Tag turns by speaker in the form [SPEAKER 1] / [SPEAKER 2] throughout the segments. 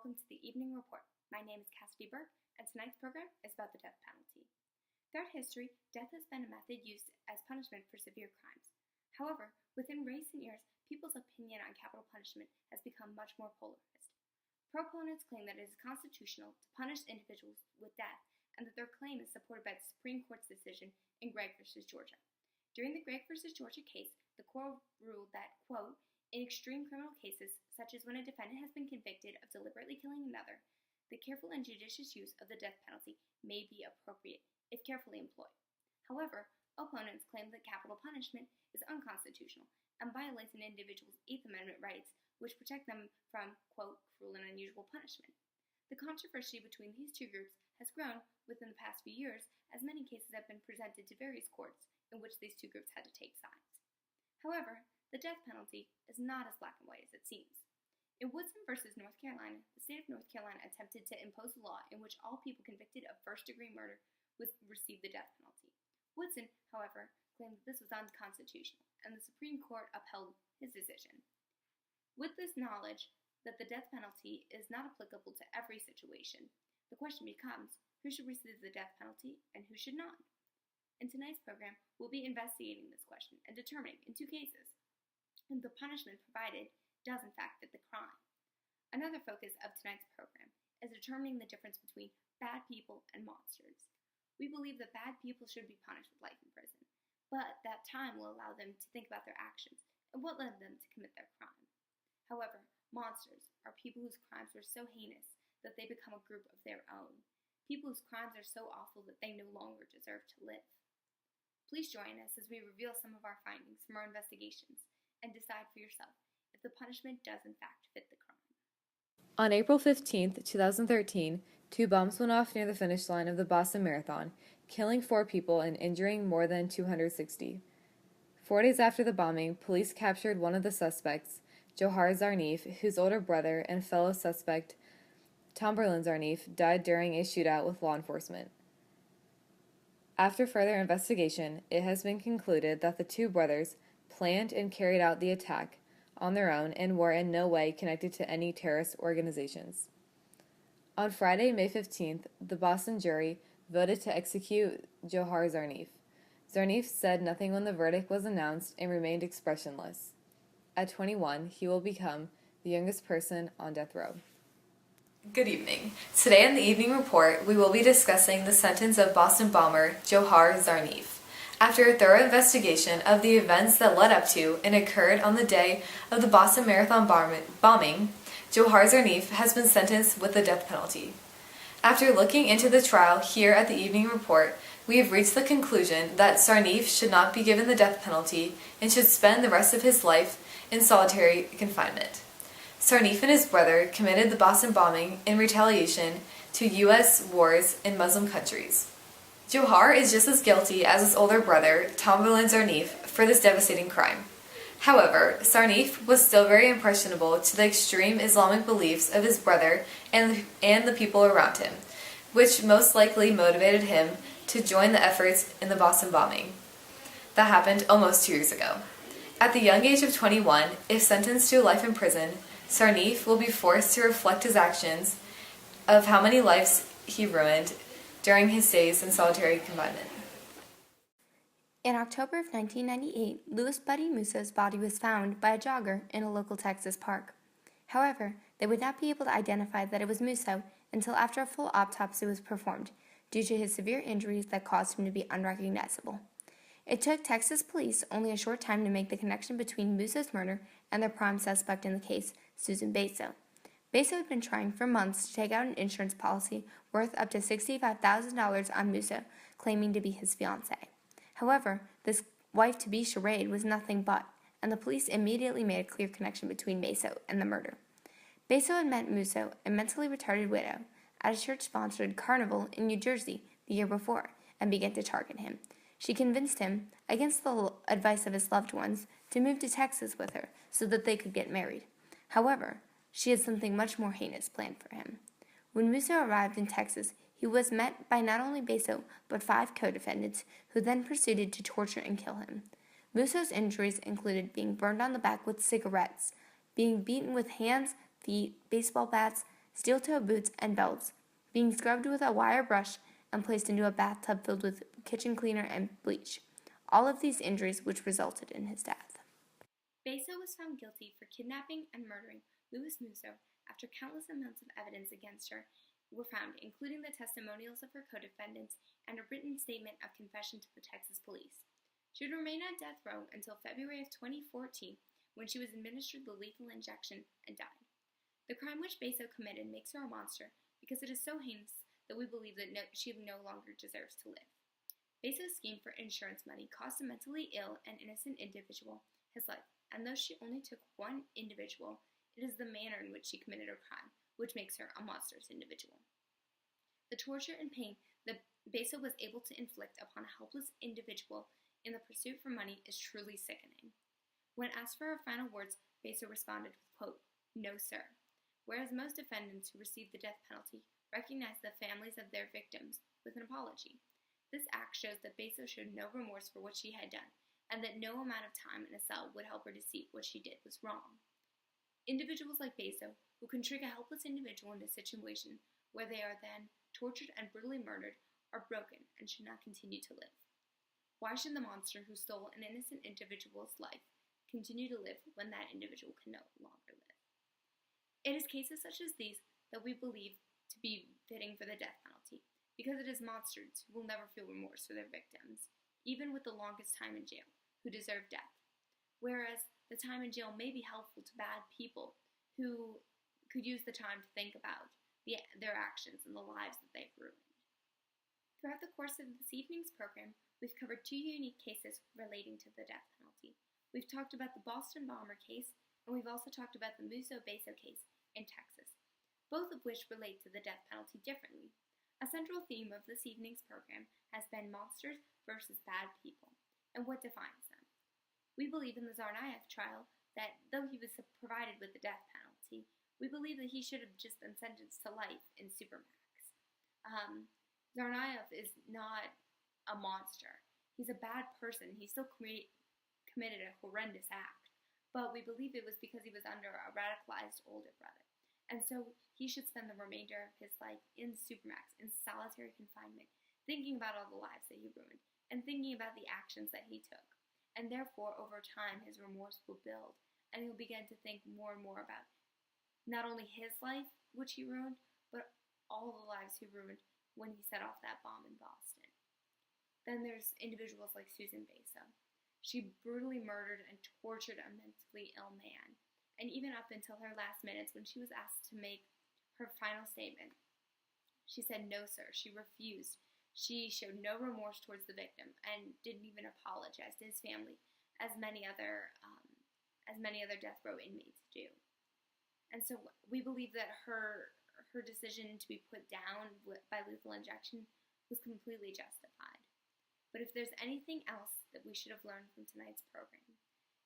[SPEAKER 1] welcome to the Evening Report. My name is Cassidy Burke, and tonight's program is about the death penalty. Throughout history, death has been a method used as punishment for severe crimes. However, within recent years, people's opinion on capital punishment has become much more polarized. Proponents claim that it is constitutional to punish individuals with death, and that their claim is supported by the Supreme Court's decision in Gregg v. Georgia. During the Gregg v. Georgia case, the court ruled that, quote, in extreme criminal cases, such as when a defendant has been convicted of deliberately killing another, the careful and judicious use of the death penalty may be appropriate if carefully employed. However, opponents claim that capital punishment is unconstitutional and violates an individual's Eighth Amendment rights, which protect them from, quote, cruel and unusual punishment. The controversy between these two groups has grown within the past few years, as many cases have been presented to various courts in which these two groups had to take sides. However, the death penalty is not as black and white as it seems. In Woodson v. North Carolina, the state of North Carolina attempted to impose a law in which all people convicted of first-degree murder would receive the death penalty. Woodson, however, claimed that this was unconstitutional, and the Supreme Court upheld his decision. With this knowledge that the death penalty is not applicable to every situation, the question becomes, who should receive the death penalty and who should not? In tonight's program, we'll be investigating this question and determining, in two cases, if the punishment provided does in fact fit the crime. Another focus of tonight's program is determining the difference between bad people and monsters. We believe that bad people should be punished with life in prison, but that time will allow them to think about their actions and what led them to commit their crime. However, monsters are people whose crimes were so heinous that they become a group of their own, people whose crimes are so awful that they no longer deserve to live. Please join us as we reveal some of our findings from our investigations and decide for yourself if the punishment does in fact fit the crime.
[SPEAKER 2] On April 15, 2013, 2 bombs went off near the finish line of the Boston Marathon, killing 4 people and injuring more than 260. 4 days after the bombing, police captured one of the suspects, Johar Zarnif, whose older brother and fellow suspect, Tomberlin Zarnif, died during a shootout with law enforcement. After further investigation, it has been concluded that the 2 brothers planned and carried out the attack on their own and were in no way connected to any terrorist organizations. On Friday, May 15th, the Boston jury voted to execute Johar Zarnif. Zarnif said nothing when the verdict was announced and remained expressionless. At 21, he will become the youngest person on death row. Good evening. Today on the Evening Report, we will be discussing the sentence of Boston bomber Johar Zarnif. After a thorough investigation of the events that led up to and occurred on the day of the Boston Marathon bombing, Johar Zarnif has been sentenced with the death penalty. After looking into the trial here at the Evening Report, we have reached the conclusion that Zarnif should not be given the death penalty and should spend the rest of his life in solitary confinement. Zarnif and his brother committed the Boston bombing in retaliation to U.S. wars in Muslim countries. Johar is just as guilty as his older brother, Tomberlin Zarnif, for this devastating crime. However, Zarnif was still very impressionable to the extreme Islamic beliefs of his brother and the people around him, which most likely motivated him to join the efforts in the Boston bombing. That happened almost 2 years ago. At the young age of 21, if sentenced to life in prison, Zarnif will be forced to reflect his actions of how many lives he ruined during his days in solitary confinement.
[SPEAKER 1] In October of 1998, Louis Buddy Musa's body was found by a jogger in a local Texas park. However, they would not be able to identify that it was Musa until after a full autopsy was performed, due to his severe injuries that caused him to be unrecognizable. It took Texas police only a short time to make the connection between Musa's murder and their prime suspect in the case, Susan Baso. Baso had been trying for months to take out an insurance policy worth up to $65,000 on Musa, claiming to be his fiancée. However, this wife-to-be charade was nothing but, and the police immediately made a clear connection between Baso and the murder. Baso had met Musa, a mentally retarded widow, at a church-sponsored carnival in New Jersey the year before, and began to target him. She convinced him, against the advice of his loved ones, to move to Texas with her so that they could get married. However, she had something much more heinous planned for him. When Musa arrived in Texas, he was met by not only Baso, but 5 co-defendants, who then proceeded to torture and kill him. Musa's injuries included being burned on the back with cigarettes, being beaten with hands, feet, baseball bats, steel-toe boots, and belts, being scrubbed with a wire brush and placed into a bathtub filled with kitchen cleaner and bleach. All of these injuries which resulted in his death. Besa was found guilty for kidnapping and murdering Louis Musso after countless amounts of evidence against her were found, including the testimonials of her co-defendants and a written statement of confession to the Texas police. She would remain on death row until February of 2014, when she was administered the lethal injection and died. The crime which Besa committed makes her a monster because it is so heinous that we believe that she no longer deserves to live. Besa's scheme for insurance money cost a mentally ill and innocent individual his life, and though she only took one individual, it is the manner in which she committed her crime which makes her a monstrous individual. The torture and pain that Besa was able to inflict upon a helpless individual in the pursuit for money is truly sickening. When asked for her final words, Besa responded with, quote, "No, sir," whereas most defendants who received the death penalty recognized the families of their victims with an apology. This act shows that Besa showed no remorse for what she had done, and that no amount of time in a cell would help her to see what she did was wrong. Individuals like Besa, who can trick a helpless individual into a situation where they are then tortured and brutally murdered, are broken and should not continue to live. Why should the monster who stole an innocent individual's life continue to live when that individual can no longer live? It is cases such as these that we believe to be fitting for the death penalty, because it is monsters who will never feel remorse for their victims, even with the longest time in jail, who deserve death, whereas the time in jail may be helpful to bad people who could use the time to think about their actions and the lives that they've ruined. Throughout the course of this evening's program, we've covered two unique cases relating to the death penalty. We've talked about the Boston bomber case, and we've also talked about the Musso-Besa case in Texas, both of which relate to the death penalty differently. A central theme of this evening's program has been monsters versus bad people, and what defines them. We believe in the Tsarnaev trial that, though he was provided with the death penalty, we believe that he should have just been sentenced to life in Supermax. Tsarnaev is not a monster. He's a bad person. He still committed a horrendous act, but we believe it was because he was under a radicalized older brother. And so he should spend the remainder of his life in Supermax, in solitary confinement, thinking about all the lives that he ruined, and thinking about the actions that he took. And therefore, over time, his remorse will build, and he'll begin to think more and more about not only his life, which he ruined, but all the lives he ruined when he set off that bomb in Boston. Then there's individuals like Susan Besa. She brutally murdered and tortured a mentally ill man. And even up until her last minutes, when she was asked to make her final statement, she said no, sir. She refused. She showed no remorse towards the victim and didn't even apologize to his family, as many other death row inmates do. And so we believe that her decision to be put down by lethal injection was completely justified. But if there's anything else that we should have learned from tonight's program,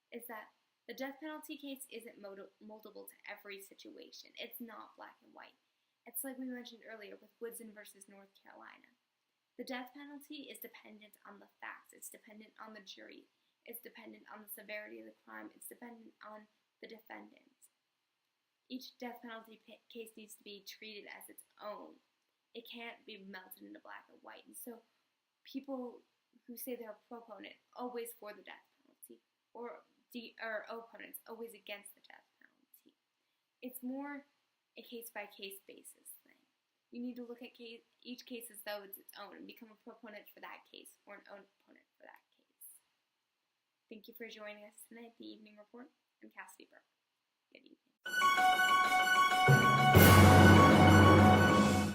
[SPEAKER 1] is that the death penalty case isn't moldable to every situation. It's not black and white. It's like we mentioned earlier with Woodson versus North Carolina. The death penalty is dependent on the facts. It's dependent on the jury. It's dependent on the severity of the crime. It's dependent on the defendant. Each death penalty case needs to be treated as its own. It can't be melted into black and white. And so people who say they're a proponent always for the death penalty, or opponents always against the death penalty. It's more a case-by-case basis thing. You need to look at each case as though it's its own and become a proponent for that case or an opponent for that case. Thank you for joining us tonight at the Evening Report. I'm Cassidy Burke.